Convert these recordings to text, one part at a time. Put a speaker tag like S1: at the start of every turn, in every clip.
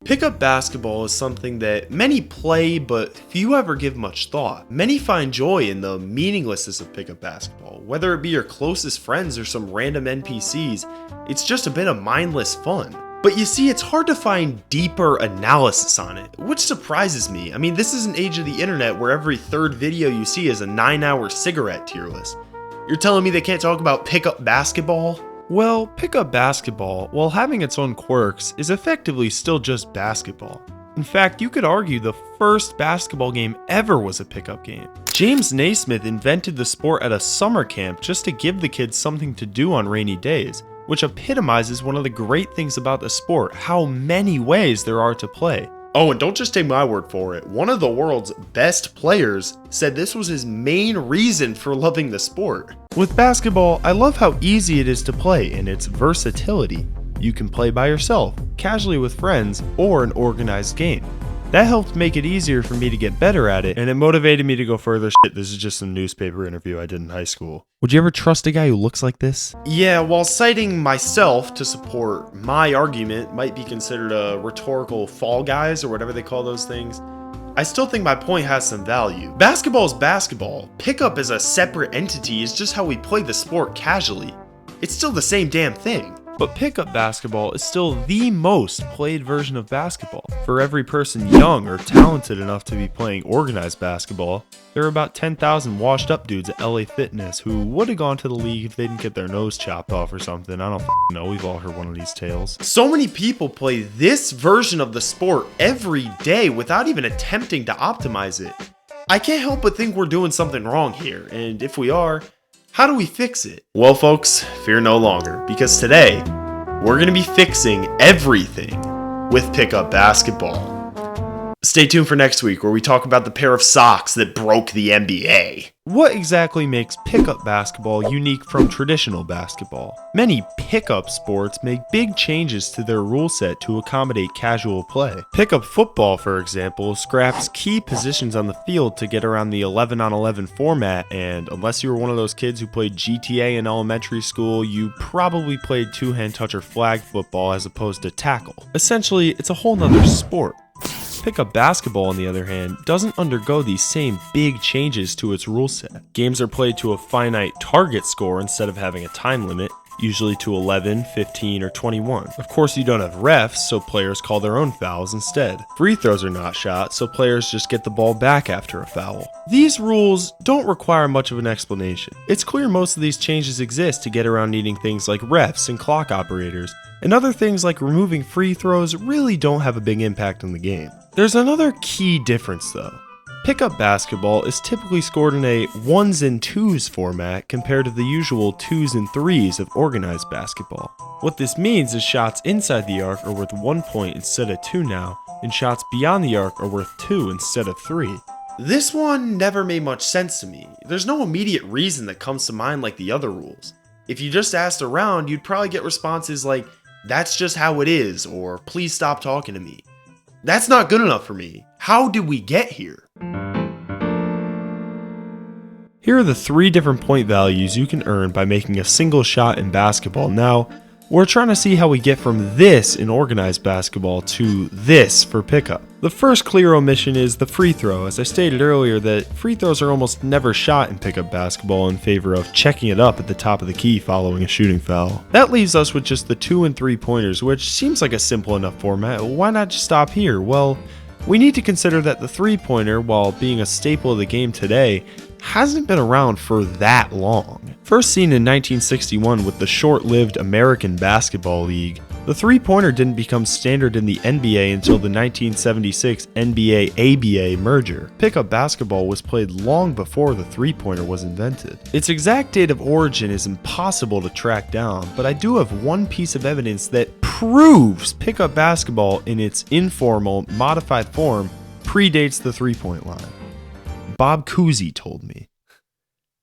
S1: Pickup basketball is something that many play, but few ever give much thought. Many find joy in the meaninglessness of pickup basketball. Whether it be your closest friends or some random NPCs, it's just a bit of mindless fun. But you see, it's hard to find deeper analysis on it, which surprises me. I mean, this is an age of the internet where every third video you see is a 9-hour cigarette tier list. You're telling me they can't talk about pickup basketball?
S2: Well, pickup basketball, while having its own quirks, is effectively still just basketball. In fact, you could argue the first basketball game ever was a pickup game. James Naismith invented the sport at a summer camp just to give the kids something to do on rainy days, which epitomizes one of the great things about the sport, how many ways there are to play.
S1: Oh, and don't just take my word for it. One of the world's best players said this was his main reason for loving the sport.
S2: With basketball, I love how easy it is to play and its versatility. You can play by yourself, casually with friends, or an organized game. That helped make it easier for me to get better at it, and it motivated me to go further. Shit, this is just some newspaper interview I did in high school. Would you ever trust a guy who looks like this?
S1: Yeah, while citing myself to support my argument might be considered a rhetorical Fall Guys or whatever they call those things, I still think my point has some value. Basketball is basketball. Pickup as a separate entity is just how we play the sport casually. It's still the same damn thing.
S2: But pickup basketball is still the most played version of basketball. For every person young or talented enough to be playing organized basketball, there are about 10,000 washed up dudes at LA Fitness who would have gone to the league if they didn't get their nose chopped off or something. I don't know, we've all heard one of these tales.
S1: So many people play this version of the sport every day without even attempting to optimize it. I can't help but think we're doing something wrong here, and if we are, how do we fix it? Well, folks, fear no longer, because today, we're going to be fixing everything with pickup basketball. Stay tuned for next week, where we talk about the pair of socks that broke the NBA.
S2: What exactly makes pickup basketball unique from traditional basketball? Many pickup sports make big changes to their rule set to accommodate casual play. Pickup football, for example, scraps key positions on the field to get around the 11-on-11 format, and unless you were one of those kids who played GTA in elementary school, you probably played two-hand touch or flag football as opposed to tackle. Essentially, it's a whole nother sport. Pickup basketball, on the other hand, doesn't undergo these same big changes to its rule set. Games are played to a finite target score instead of having a time limit, usually to 11, 15, or 21. Of course, you don't have refs, so players call their own fouls instead. Free throws are not shot, so players just get the ball back after a foul. These rules don't require much of an explanation. It's clear most of these changes exist to get around needing things like refs and clock operators, and other things like removing free throws really don't have a big impact on the game. There's another key difference though. Pickup basketball is typically scored in a 1s and 2s format compared to the usual 2s and 3s of organized basketball. What this means is shots inside the arc are worth 1 point instead of 2 now, and shots beyond the arc are worth 2 instead of 3.
S1: This one never made much sense to me. There's no immediate reason that comes to mind like the other rules. If you just asked around, you'd probably get responses like, "That's just how it is," or "Please stop talking to me." That's not good enough for me. How did we get here?
S2: Here are the 3 different point values you can earn by making a single shot in basketball. Now, we're trying to see how we get from this in organized basketball to this for pickup. The first clear omission is the free throw. As I stated earlier, that free throws are almost never shot in pickup basketball in favor of checking it up at the top of the key following a shooting foul. That leaves us with just the 2 and 3 pointers, which seems like a simple enough format. Why not just stop here? Well, we need to consider that the 3-pointer, while being a staple of the game today, hasn't been around for that long. First seen in 1961 with the short-lived American Basketball League, the 3-pointer didn't become standard in the NBA until the 1976 NBA-ABA merger. Pickup basketball was played long before the 3-pointer was invented. Its exact date of origin is impossible to track down, but I do have one piece of evidence that proves pickup basketball in its informal, modified form predates the 3-point line. Bob Cousy told me.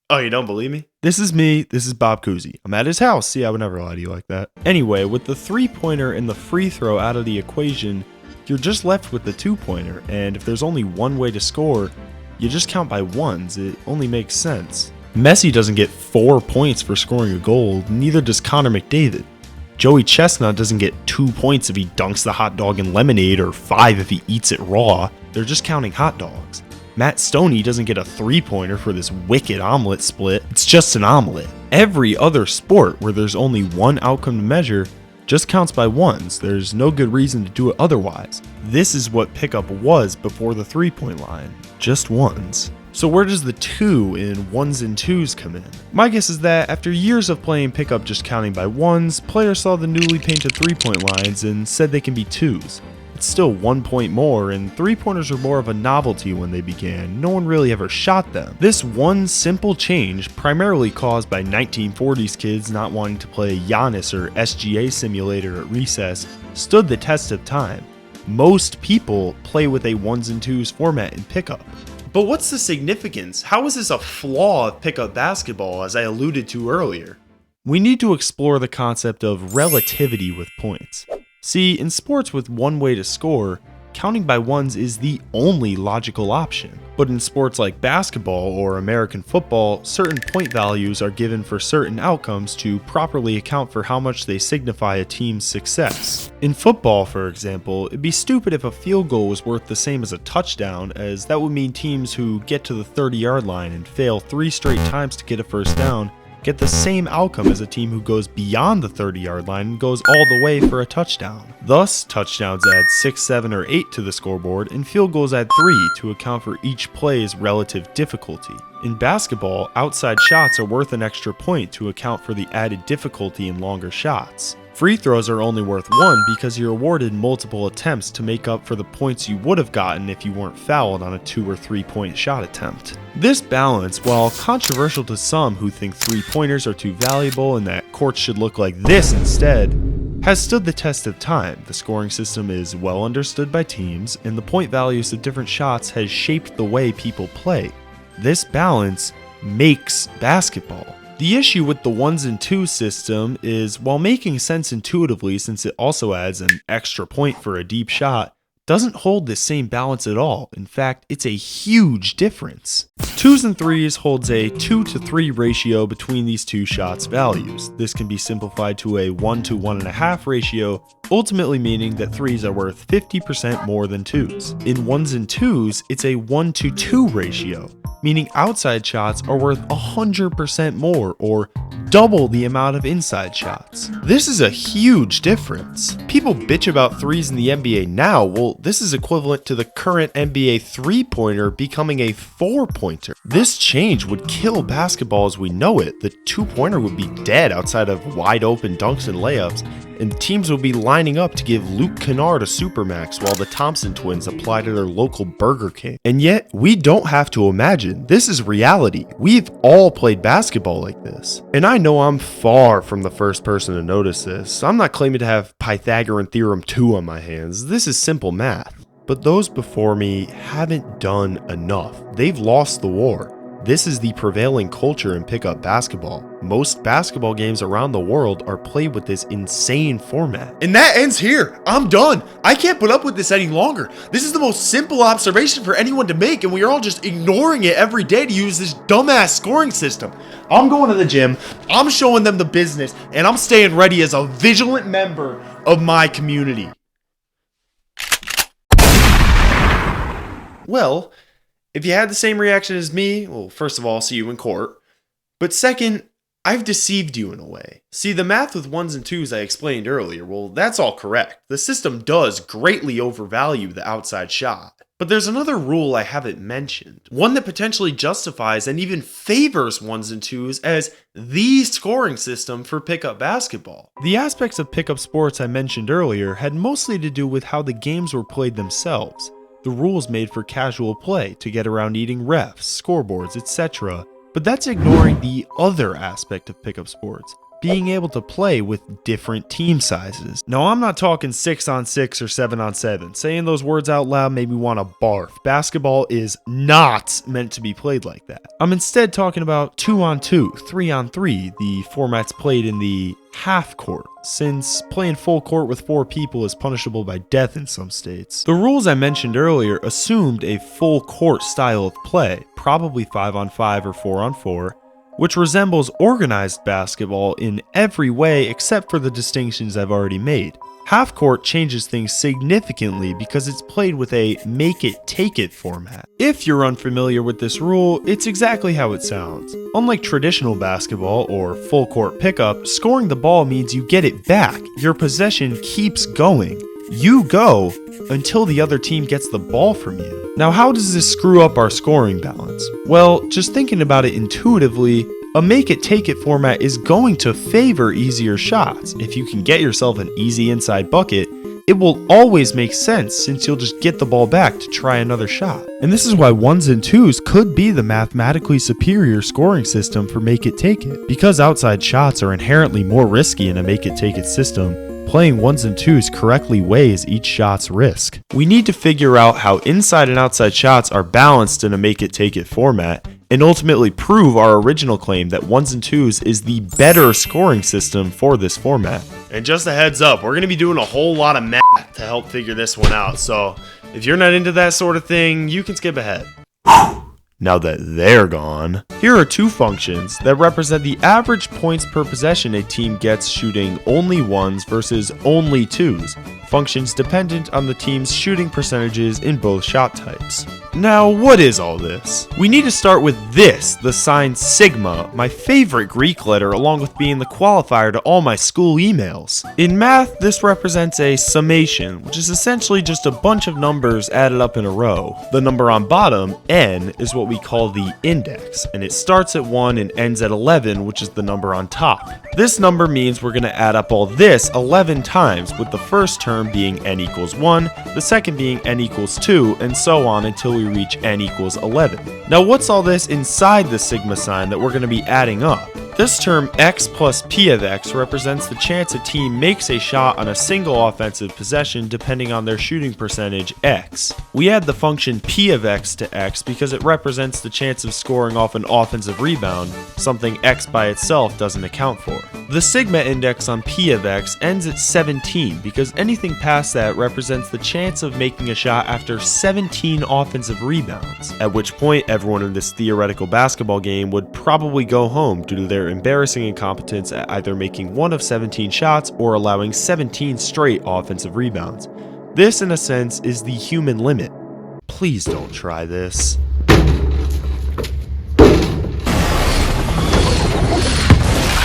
S1: Oh, you don't believe me?
S2: This is me, this is Bob Cousy. I'm at his house. See, I would never lie to you like that. Anyway, with the 3-pointer and the free throw out of the equation, you're just left with the 2-pointer, and if there's only one way to score, you just count by ones. It only makes sense. Messi doesn't get 4 points for scoring a goal, neither does Connor McDavid. Joey Chestnut doesn't get 2 points if he dunks the hot dog in lemonade or 5 if he eats it raw. They're just counting hot dogs. Matt Stoney doesn't get a 3-pointer for this wicked omelet split. It's just an omelet. Every other sport where there's only one outcome to measure just counts by ones. There's no good reason to do it otherwise. This is what pickup was before the 3-point line. Just ones. So where does the 2 in ones and twos come in? My guess is that after years of playing pickup just counting by ones, players saw the newly painted 3-point lines and said they can be twos. It's still 1 point more, and 3-pointers were more of a novelty when they began. No one really ever shot them. This one simple change, primarily caused by 1940s kids not wanting to play Giannis or SGA Simulator at recess, stood the test of time. Most people play with a ones and twos format in pickup.
S1: But what's the significance? How is this a flaw of pickup basketball, as I alluded to earlier?
S2: We need to explore the concept of relativity with points. See, in sports with one way to score, counting by ones is the only logical option. But in sports like basketball or American football, certain point values are given for certain outcomes to properly account for how much they signify a team's success. In football, for example, it'd be stupid if a field goal was worth the same as a touchdown, as that would mean teams who get to the 30-yard line and fail 3 straight times to get a first down get the same outcome as a team who goes beyond the 30-yard line and goes all the way for a touchdown. Thus, touchdowns add 6, 7, or 8 to the scoreboard, and field goals add 3 to account for each play's relative difficulty. In basketball, outside shots are worth an extra point to account for the added difficulty in longer shots. Free throws are only worth 1 because you're awarded multiple attempts to make up for the points you would have gotten if you weren't fouled on a 2 or 3 point shot attempt. This balance, while controversial to some who think 3-pointers are too valuable and that courts should look like this instead, has stood the test of time. The scoring system is well understood by teams, and the point values of different shots has shaped the way people play. This balance makes basketball. The issue with the ones and twos system is, while making sense intuitively since it also adds an extra point for a deep shot, doesn't hold the same balance at all. In fact, it's a huge difference. 2s and 3s holds a 2 to 3 ratio between these two shots values. This can be simplified to a 1 to 1.5 ratio, ultimately meaning that 3s are worth 50% more than 2s. In 1s and 2s, it's a 1 to 2 ratio, meaning outside shots are worth 100% more, or double the amount of inside shots. This is a huge difference. People bitch about 3s in the NBA now. Well, this is equivalent to the current NBA 3-pointer becoming a 4-pointer. This change would kill basketball as we know it. The 2-pointer would be dead outside of wide open dunks and layups, and teams would be lining up to give Luke Kennard a supermax while the Thompson twins apply to their local Burger King. And yet, we don't have to imagine. This is reality. We've all played basketball like this. And I know I'm far from the first person to notice this. I'm not claiming to have Pythagorean Theorem 2 on my hands. This is simple math. But those before me haven't done enough. They've lost the war. This is the prevailing culture in pickup basketball. Most basketball games around the world are played with this insane format.
S1: And that ends here. I'm done. I can't put up with this any longer. This is the most simple observation for anyone to make, and we are all just ignoring it every day to use this dumbass scoring system. I'm going to the gym, I'm showing them the business, and I'm staying ready as a vigilant member of my community. Well, if you had the same reaction as me, well, first of all, I'll see you in court. But second, I've deceived you in a way. See, the math with 1s and 2s I explained earlier, well, that's all correct. The system does greatly overvalue the outside shot. But there's another rule I haven't mentioned. One that potentially justifies and even favors 1s and 2s as the scoring system for pickup basketball.
S2: The aspects of pickup sports I mentioned earlier had mostly to do with how the games were played themselves. The rules made for casual play to get around eating refs, scoreboards, etc. But that's ignoring the other aspect of pickup sports, being able to play with different team sizes. Now, I'm not talking 6-on-6 or 7-on-7. Saying those words out loud made me want to barf. Basketball is not meant to be played like that. I'm instead talking about 2-on-2, 3-on-3, the formats played in the half court, since playing full court with 4 people is punishable by death in some states. The rules I mentioned earlier assumed a full court style of play, probably 5-on-5 or 4-on-4, which resembles organized basketball in every way except for the distinctions I've already made. Half court changes things significantly because it's played with a make it take it format. If you're unfamiliar with this rule, it's exactly how it sounds. Unlike traditional basketball or full court pickup, scoring the ball means you get it back. Your possession keeps going. You go until the other team gets the ball from you. Now, how does this screw up our scoring balance? Well, just thinking about it intuitively, a make it take it format is going to favor easier shots. If you can get yourself an easy inside bucket, it will always make sense since you'll just get the ball back to try another shot. And this is why 1s and 2s could be the mathematically superior scoring system for make it take it. Because outside shots are inherently more risky in a make it take it system, playing 1s and 2s correctly weighs each shot's risk. We need to figure out how inside and outside shots are balanced in a make it take it format, and ultimately prove our original claim that 1s and 2s is the better scoring system for this format.
S1: And just a heads up, we're going to be doing a whole lot of math to help figure this one out, so if you're not into that sort of thing, you can skip ahead.
S2: Now that they're gone, here are two functions that represent the average points per possession a team gets shooting only 1s versus only 2s, functions dependent on the team's shooting percentages in both shot types. Now, what is all this? We need to start with this, the sign sigma, my favorite Greek letter, along with being the qualifier to all my school emails. In math, this represents a summation, which is essentially just a bunch of numbers added up in a row. The number on bottom, n, is what we call the index, and it starts at 1 and ends at 11, which is the number on top. This number means we're going to add up all this 11 times, with the first term being n equals 1, the second being n equals 2, and so on until we reach n equals 11. Now, what's all this inside the sigma sign that we're going to be adding up? This term x plus p of x represents the chance a team makes a shot on a single offensive possession depending on their shooting percentage x. We add the function p of x to x because it represents the chance of scoring off an offensive rebound, something x by itself doesn't account for. The sigma index on p of x ends at 17 because anything past that represents the chance of making a shot after 17 offensive rebounds, at which point everyone in this theoretical basketball game would probably go home due to their embarrassing incompetence at either making one of 17 shots or allowing 17 straight offensive rebounds. This, in a sense, is the human limit. Please don't try this.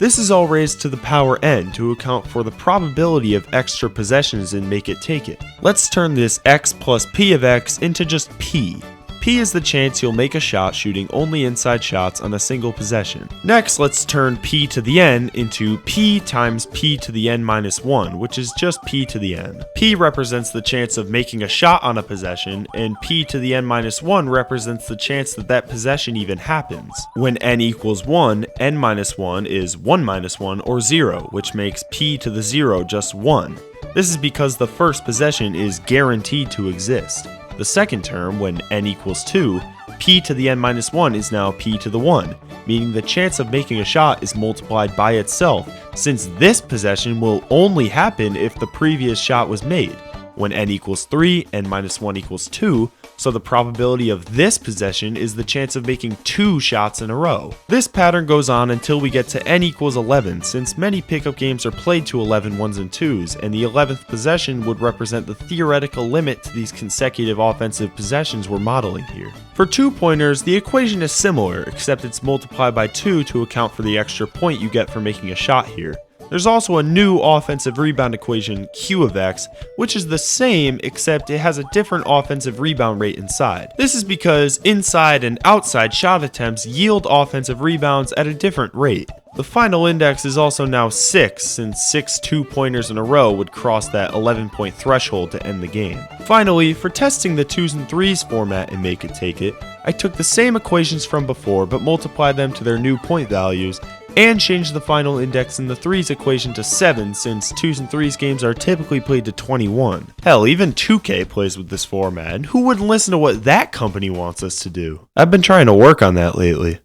S2: This is all raised to the power n to account for the probability of extra possessions in make it take it. Let's turn this x plus p of x into just p. P is the chance you'll make a shot shooting only inside shots on a single possession. Next, let's turn p to the n into p times p to the n minus 1, which is just p to the n. P represents the chance of making a shot on a possession, and p to the n minus 1 represents the chance that that possession even happens. When n equals 1, n minus 1 is 1 minus 1 or 0, which makes p to the 0 just 1. This is because the first possession is guaranteed to exist. The second term, when n equals 2, p to the n minus 1 is now p to the 1, meaning the chance of making a shot is multiplied by itself, since this possession will only happen if the previous shot was made. When n equals 3, n minus 1 equals 2, so the probability of this possession is the chance of making 2 shots in a row. This pattern goes on until we get to n equals 11, since many pickup games are played to 11 1s and 2s, and the 11th possession would represent the theoretical limit to these consecutive offensive possessions we're modeling here. For 2-pointers, the equation is similar, except it's multiplied by 2 to account for the extra point you get for making a shot here. There's also a new offensive rebound equation, Q of X, which is the same except it has a different offensive rebound rate inside. This is because inside and outside shot attempts yield offensive rebounds at a different rate. The final index is also now 6, since 6 2-pointers in a row would cross that 11-point threshold to end the game. Finally, for testing the 2s and 3s format in Make It Take It, I took the same equations from before but multiplied them to their new point values, and changed the final index in the 3s equation to 7 since 2s and 3s games are typically played to 21. Hell, even 2K plays with this format, and who wouldn't listen to what that company wants us to do? I've been trying to work on that lately.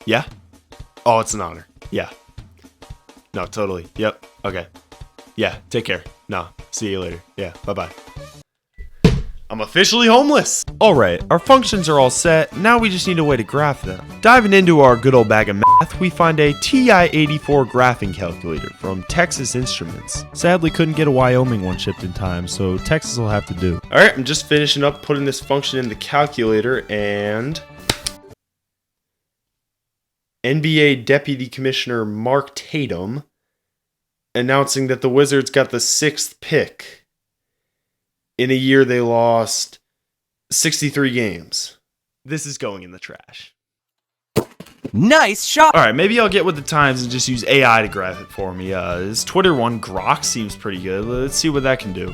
S1: Yeah? Oh, it's an honor. Yeah. No, totally. Yep. Okay. Yeah, take care. No, see you later. Yeah, bye-bye. I'm officially homeless!
S2: Alright, our functions are all set, now we just need a way to graph them. Diving into our good old bag of math, we find a TI-84 graphing calculator from Texas Instruments. Sadly, couldn't get a Wyoming one shipped in time, so Texas will have to do.
S1: Alright, I'm just finishing up putting this function in the calculator, and NBA Deputy Commissioner Mark Tatum announcing that the Wizards got the 6th pick in a year they lost 63 games. This is going in the trash.
S3: Nice shot!
S1: Alright, maybe I'll get with the times and just use AI to graph it for me. This Twitter one, Grok, seems pretty good. Let's see what that can do.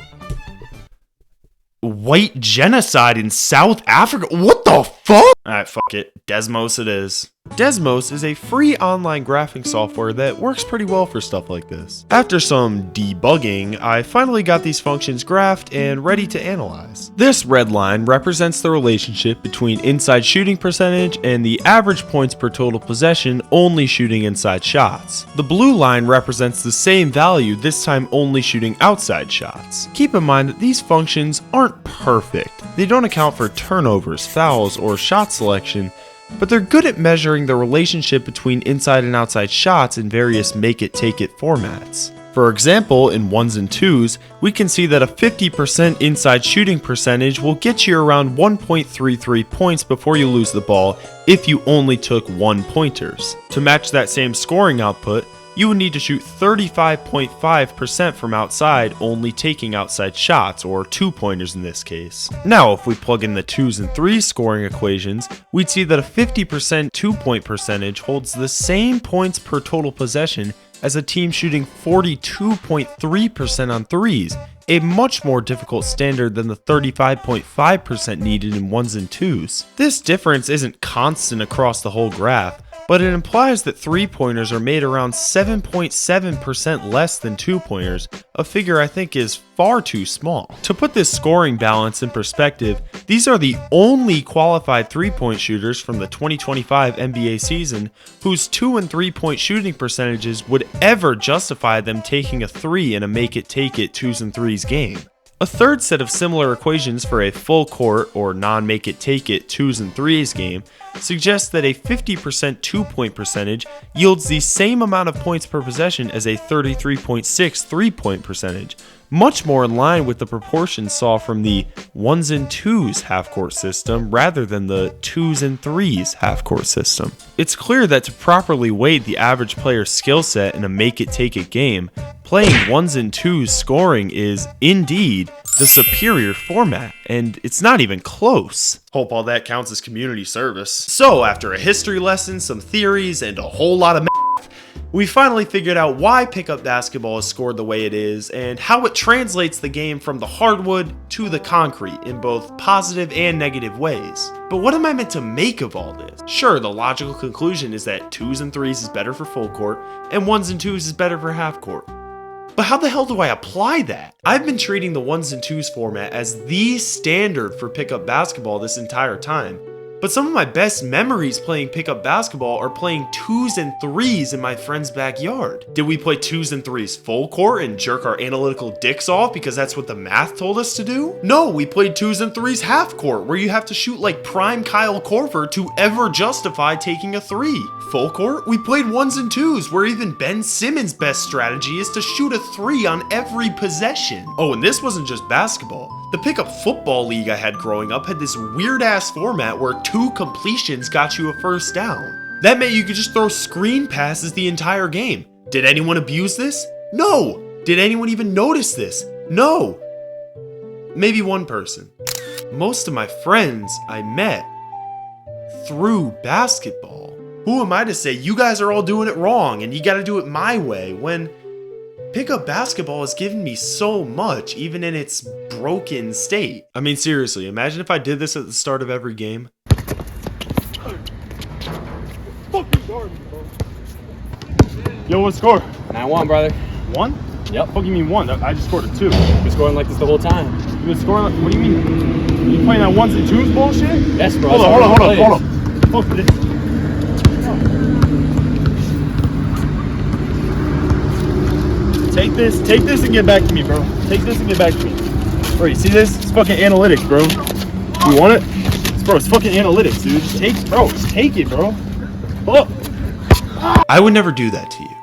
S1: White genocide in South Africa? What the fuck? Alright, fuck it. Desmos it is.
S2: Desmos is a free online graphing software that works pretty well for stuff like this. After some debugging, I finally got these functions graphed and ready to analyze. This red line represents the relationship between inside shooting percentage and the average points per total possession only shooting inside shots. The blue line represents the same value, this time only shooting outside shots. Keep in mind that these functions aren't perfect. They don't account for turnovers, fouls, or shot selection, but they're good at measuring the relationship between inside and outside shots in various make-it-take-it formats. For example, in 1s and 2s, we can see that a 50% inside shooting percentage will get you around 1.33 points before you lose the ball if you only took 1-pointers. To match that same scoring output, you would need to shoot 35.5% from outside, only taking outside shots, or 2-pointers in this case. Now, if we plug in the 2s and 3s scoring equations, we'd see that a 50% 2-point percentage holds the same points per total possession as a team shooting 42.3% on 3s, a much more difficult standard than the 35.5% needed in 1s and 2s. This difference isn't constant across the whole graph, but it implies that 3-pointers are made around 7.7% less than 2-pointers, a figure I think is far too small. To put this scoring balance in perspective, these are the only qualified 3-point shooters from the 2025 NBA season whose 2 and 3-point shooting percentages would ever justify them taking a 3 in a make-it-take-it 2s and 3s game. A third set of similar equations for a full court or non-make-it-take-it 2s and 3s game suggests that a 50% 2-point percentage yields the same amount of points per possession as a 33.6 3-point percentage, much more in line with the proportions saw from the 1s and 2s half-court system rather than the 2s and 3s half-court system. It's clear that to properly weight the average player's skill set in a make-it-take-it game, playing 1s and 2s scoring is, indeed, the superior format, and it's not even close.
S1: Hope all that counts as community service. So, after a history lesson, some theories, and a whole lot of math, we finally figured out why pickup basketball is scored the way it is, and how it translates the game from the hardwood to the concrete in both positive and negative ways. But what am I meant to make of all this? Sure, the logical conclusion is that 2s and 3s is better for full court, and 1s and 2s is better for half court. But how the hell do I apply that? I've been treating the 1s and 2s format as the standard for pickup basketball this entire time. But some of my best memories playing pickup basketball are playing 2s and 3s in my friend's backyard. Did we play 2s and 3s full court and jerk our analytical dicks off because that's what the math told us to do? No, we played 2s and 3s half court, where you have to shoot like prime Kyle Korver to ever justify taking a 3. Full court, we played 1s and 2s, where even Ben Simmons' best strategy is to shoot a 3 on every possession. Oh, and this wasn't just basketball. The pickup football league I had growing up had this weird ass format where 2 completions got you a first down. That meant you could just throw screen passes the entire game. Did anyone abuse this? No! Did anyone even notice this? No! Maybe one person. Most of my friends I met through basketball. Who am I to say you guys are all doing it wrong and you gotta do it my way when pickup basketball has given me so much, even in its broken state. I mean, seriously, imagine if I did this at the start of every game.
S4: Yo, what score?
S3: 9-1, brother.
S4: 1?
S3: Yep.
S4: Fuck you mean 1? I just scored a 2.
S3: Been scoring like this the whole time.
S4: You been scoring? What do you mean? You playing that 1s and 2s bullshit?
S3: Yes, bro.
S4: Hold on. Fuck this. Take this and get back to me, bro. Take this and get back to me. Bro, you see this? It's fucking analytics, bro. You want it? Bro, it's fucking analytics, dude. Just take it, bro. Fuck.
S1: I would never do that to you.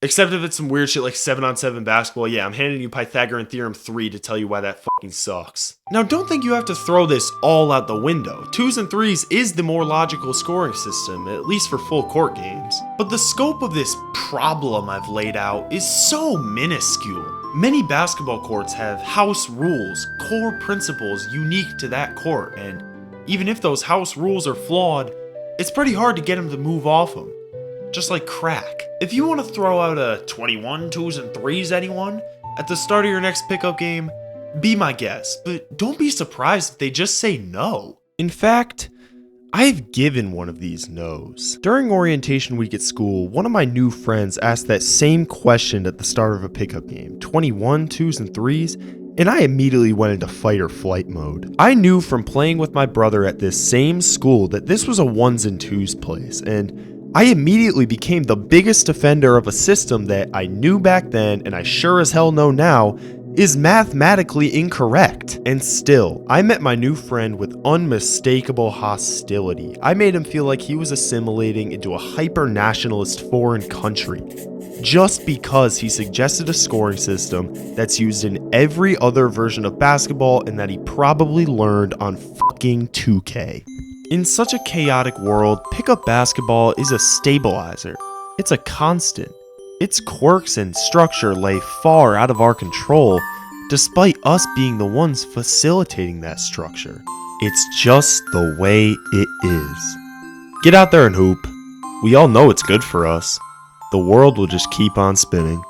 S1: Except if it's some weird shit like 7-on-7 basketball, yeah, I'm handing you Pythagorean Theorem 3 to tell you why that fucking sucks. Now, don't think you have to throw this all out the window. 2s and 3s is the more logical scoring system, at least for full court games. But the scope of this problem I've laid out is so minuscule. Many basketball courts have house rules, core principles unique to that court, and even if those house rules are flawed, it's pretty hard to get them to move off them. Just like crack. If you want to throw out a 21 2s and 3s anyone at the start of your next pickup game, be my guest, but don't be surprised if they just say no.
S2: In fact, I've given one of these no's. During orientation week at school, one of my new friends asked that same question at the start of a pickup game, 21 2s and 3s, and I immediately went into fight or flight mode. I knew from playing with my brother at this same school that this was a 1s and 2s place, and I immediately became the biggest defender of a system that I knew back then, and I sure as hell know now, is mathematically incorrect. And still, I met my new friend with unmistakable hostility. I made him feel like he was assimilating into a hyper-nationalist foreign country, just because he suggested a scoring system that's used in every other version of basketball and that he probably learned on fucking 2K. In such a chaotic world, pickup basketball is a stabilizer. It's a constant. Its quirks and structure lay far out of our control, despite us being the ones facilitating that structure. It's just the way it is. Get out there and hoop. We all know it's good for us. The world will just keep on spinning.